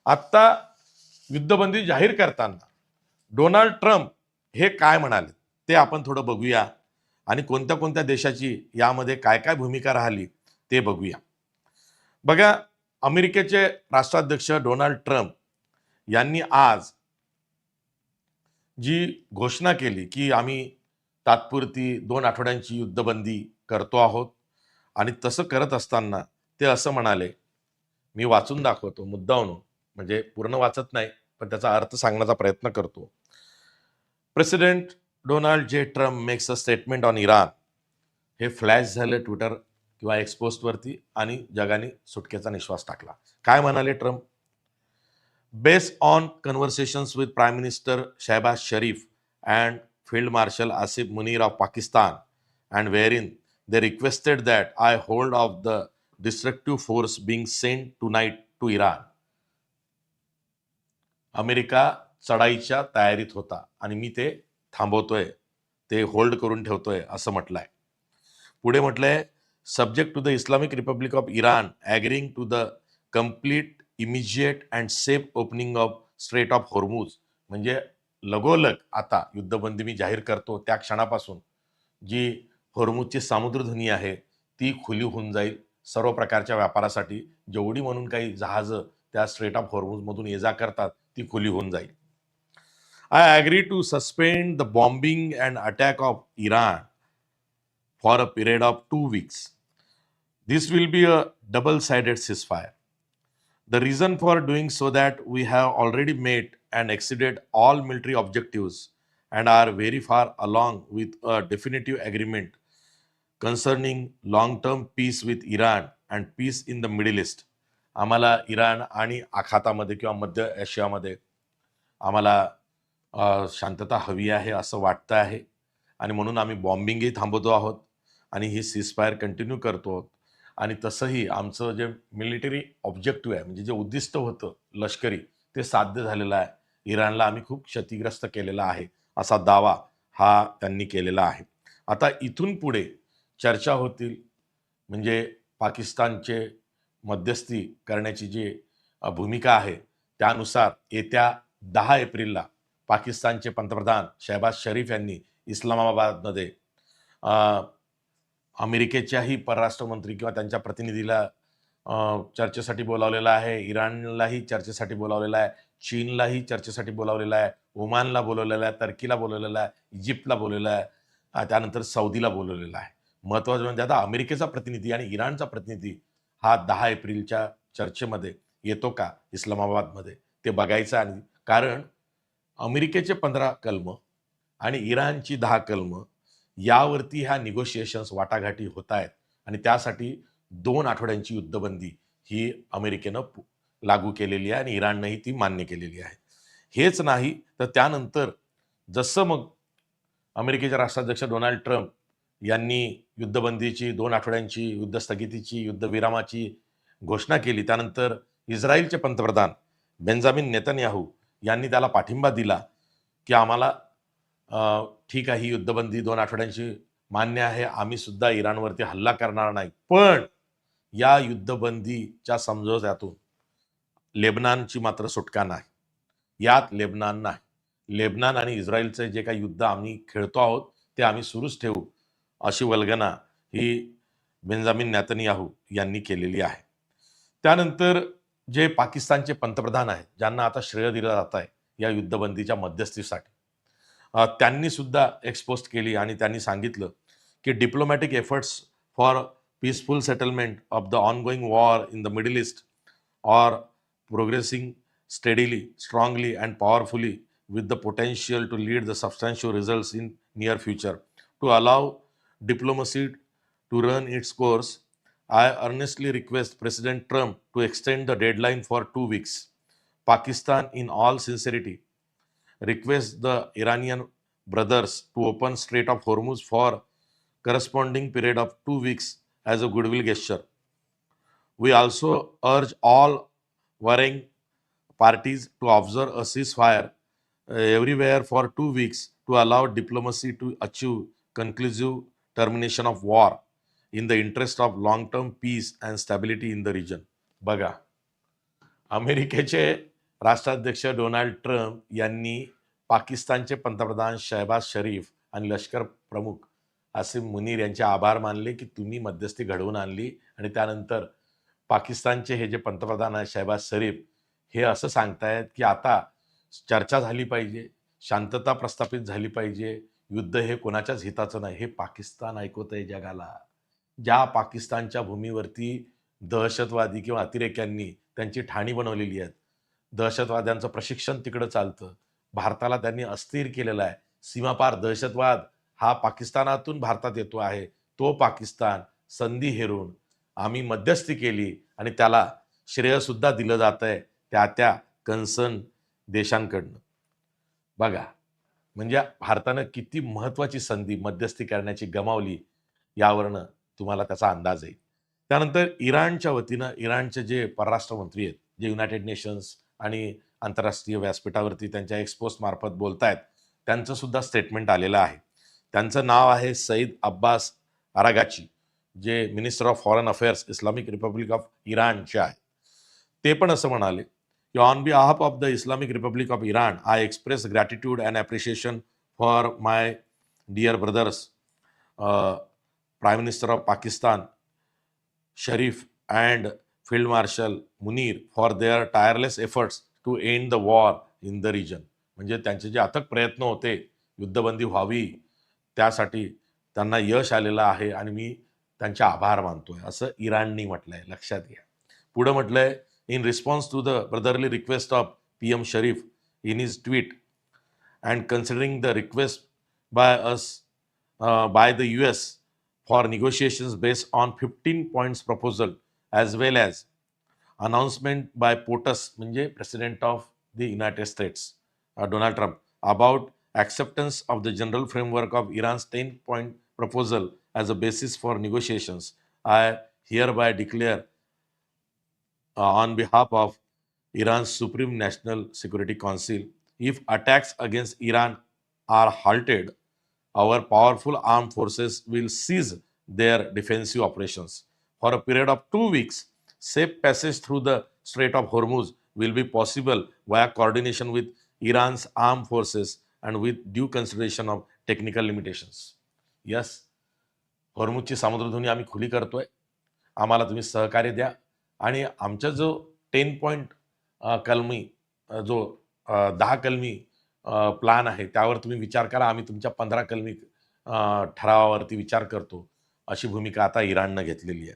आता युद्धबंदी जाहीर करताना डोनाल्ड ट्रम्प हे काय म्हणाले ते आपण थोडं बघूया आणि कोणत्या कोणत्या देशाची यामध्ये काय काय भूमिका राहिली ते बघूया. बघा, अमेरिकेचे राष्ट्राध्यक्ष डोनाल्ड ट्रम्प यांनी आज जी घोषणा केली की आम्ही तात्पुरती 2 आठवड्यांची युद्धबंदी करतो आहोत आणि तसं करत असताना ते असं म्हणाले, मी वाचून दाखवतो मुद्दामून, म्हणजे पूर्ण वाचत नाही पण त्याचा अर्थ सांगण्याचा प्रयत्न करतो. President Donald J Trump makes a statement on Iran. हे फ्लॅश झालं ट्विटर किंवा एक्सपोस्टवरती आणि जगाने सुटकेचा निश्वास टाकला. काय म्हणाले Trump? Based on conversations with prime minister Shahbaz Sharif and field marshal Asif Munir of Pakistan and wherein they requested that I hold off the destructive force being sent tonight to Iran. America चढाईच्या तयारीत होता आणि मी ते थांबवतोय, ते होल्ड करून ठेवतोय असं म्हटलंय. पुढे म्हटलंय, subject to the Islamic Republic of Iran agreeing to the complete immediate and safe opening of Strait of Hormuz. म्हणजे लगोलग आता युद्धबंदी मी जाहीर करतो त्या क्षणापासून जी हॉर्मुजची सामुद्रधुनी आहे ती खुली होऊन जाईल सर्व प्रकारच्या व्यापारासाठी. जेवढी म्हणून काही जहाजं त्या स्ट्रेट ऑफ हॉर्मुजमधून ये जा करतात ती खुली होऊन जाईल. I agree to suspend the bombing and attack of Iran for a period of 2 weeks. This will be a double-sided ceasefire. The reason for doing so that we have already met and exceeded all military objectives and are very far along with a definitive agreement concerning long-term peace with Iran and peace in the Middle East. आम्हाला Iran आणि आखातामध्ये किंवा मध्य आशियामध्ये आम्हाला शांतता हवी आहे असं वाटतं आहे आणि म्हणून आम्ही बॉम्बिंगही थांबवतो आहोत आणि ही सीजफायर कंटिन्यू करतो आहोत. आणि तसंही आमचं जे मिलिटरी ऑब्जेक्टिव्ह आहे, म्हणजे जे उद्दिष्ट होतं लष्करी, ते साध्य झालेलं आहे. इराणला आम्ही खूप क्षतिग्रस्त केलेला आहे असा दावा हा त्यांनी केलेला आहे. आता इथून पुढे चर्चा होतील, म्हणजे पाकिस्तानचे मध्यस्थी करण्याची जी भूमिका आहे त्यानुसार येत्या 10 एप्रिलला पाकिस्तानचे पंतप्रधान शहबाज शरीफ यांनी इस्लामाबादमध्ये अमेरिकेच्याही परराष्ट्र मंत्री किंवा त्यांच्या प्रतिनिधीला चर्चेसाठी बोलावलेलं आहे, इराणलाही चर्चेसाठी बोलावलेलं आहे, चीनलाही चर्चेसाठी बोलावलेलं आहे, ओमानला बोलवलेलं आहे, टर्कीला बोलवलेलं आहे, इजिप्तला बोलवलेलं आहे, त्यानंतर सौदीला बोलवलेलं आहे. महत्त्वाचं म्हणजे आता अमेरिकेचा प्रतिनिधी आणि इराणचा प्रतिनिधी हा 10 एप्रिलच्या चर्चेमध्ये येतो का इस्लामाबादमध्ये ते बघायचं. आणि कारण अमेरिकेचे 15 कलम आणि इराणची 10 कलम यावरती ह्या निगोशिएशन्स वाटाघाटी होत आहेत आणि त्यासाठी 2 आठवड्यांची युद्धबंदी ही अमेरिकेनं लागू केलेली आहे आणि इराणनंही ती मान्य केलेली आहे. हेच नाही तर त्यानंतर जसं मग अमेरिकेचे राष्ट्राध्यक्ष डोनाल्ड ट्रम्प यांनी युद्धबंदीची 2 आठवड्यांची युद्धस्थगितीची युद्धविरामाची घोषणा केली, त्यानंतर इस्रायलचे पंतप्रधान बेंजामिन नेतन्याहू यांनी त्याला पाठिंबा दिला की आम्हाला ठीक आहे, ही युद्धबंदी 2 आठवड्यांची मान्य आहे, आम्ही सुद्धा इराणवरती हल्ला करणार नाही, पण या युद्धबंदीच्या समझोत्यातून लेबनानची मात्र सुटका नाही. यात लेबनान नाही. लेबनान आणि इस्रायलचे जे काही युद्ध आम्ही खेळतो आहोत ते आम्ही सुरूच ठेवू अशी वल्गना ही बेंजामिन नेतन्याहू यांनी केलेली आहे. त्यानंतर जे पाकिस्तानचे पंतप्रधान आहेत ज्यांना आता श्रेय दिलं जात आहे या युद्धबंदीच्या मध्यस्थीसाठी, त्यांनी सुद्धा एक्सपोज केली आणि त्यांनी सांगितलं की diplomatic efforts for peaceful settlement of the ongoing war in the Middle East or progressing steadily strongly and powerfully with the potential to lead the substantial results in near future. To allow diplomacy to run its course, I earnestly request President Trump to extend the deadline for 2 weeks. Pakistan, in all sincerity, requests the Iranian brothers to open Strait of Hormuz for corresponding period of 2 weeks as a goodwill gesture. We also urge all warring parties to observe a ceasefire everywhere for 2 weeks to allow diplomacy to achieve conclusive termination of war in the interest of long-term peace and stability in the region. बघा, अमेरिकेचे राष्ट्राध्यक्ष Donald Trump यांनी पाकिस्तानचे पंतप्रधान शहबाज शरीफ आणि लष्कर प्रमुख असे मुनीर यांचे आभार मानले की तुम्ही मध्यस्थी घडवून आणली. आणि त्यानंतर पाकिस्तानचे हे जे पंतप्रधान आहेत शहबाज शरीफ, हे असं सांगतायत की आता चर्चा झाली पाहिजे, शांतता प्रस्थापित झाली पाहिजे, युद्ध हे कोणाच्याच हिताचं नाही. हे पाकिस्तान ऐकवत आहे जगाला. ज्या पाकिस्तानच्या भूमीवरती दहशतवादी किंवा अतिरेक्यांनी त्यांची ठाणी बनवलेली आहेत, दहशतवाद्यांचं प्रशिक्षण तिकडं चालतं, भारताला त्यांनी अस्थिर केलेलं आहे. सीमापार दहशतवाद हा पाकिस्तानातून भारतात येतो आहे. तो पाकिस्तान संधी हेरून आम्ही मध्यस्थी केली आणि त्याला श्रेयसुद्धा दिलं जात आहे त्या कन्सर्न देशांकडनं. बघा, म्हणजे भारतानं किती महत्त्वाची संधी मध्यस्थी करण्याची गमावली, यावरनं तुम्हाला त्याचा अंदाज येईल. त्यानंतर इराणच्या वतीनं इराणचे जे परराष्ट्र मंत्री आहेत, जे युनायटेड नेशन्स आणि आंतरराष्ट्रीय व्यासपीठावरती त्यांच्या एक्सपोस्ट मार्फत बोलतायत, त्यांचं सुद्धा स्टेटमेंट आलेलं आहे. त्यांचं नाव आहे सईद अब्बास अरागाची, जे minister of foreign affairs Islamic Republic of इराणचे आहेत. ते पण असं म्हणाले की on behalf of the Islamic Republic of Iran I express gratitude and appreciation for my dear brothers prime minister of Pakistan Sharif and field marshal Munir for their tireless efforts to end the war in the region. म्हणजे त्यांचे जे अथक प्रयत्न होते युद्धबंदी व्हावी त्यासाठी त्यांना यश आलेलं आहे आणि मी त्यांचे आभार मानतोय, असं इराणनी म्हटलंय. लक्षात घ्या. पुढे म्हटलंय, in response to the brotherly request of PM Sharif in his tweet and considering the request by us by the US for negotiations based on 15 points proposal as well as announcement by POTUS म्हणजे president of the United States Donald Trump about acceptance of the general framework of Iran's 10-point proposal as a basis for negotiations, I hereby declare on behalf of Iran's Supreme National Security Council, if attacks against Iran are halted, our powerful armed forces will cease their defensive operations. For a period of 2 weeks, safe passage through the Strait of Hormuz will be possible via coordination with Iran's armed forces and with due consideration of technical limitations. Yes, हॉर्मुजची सामुद्रधुनी आम्ही खुली करतोय. आम्हाला तुम्ही सहकार्य द्या आणि आमचा जो 10 पॉईंट कलमी जो 10 कलमी प्लान आहे त्यावर तुम्ही विचार करा. आम्ही तुमच्या 15 कलमी ठरावावरती विचार करतो, अशी भूमिका आता इराणनं घेतलेली आहे.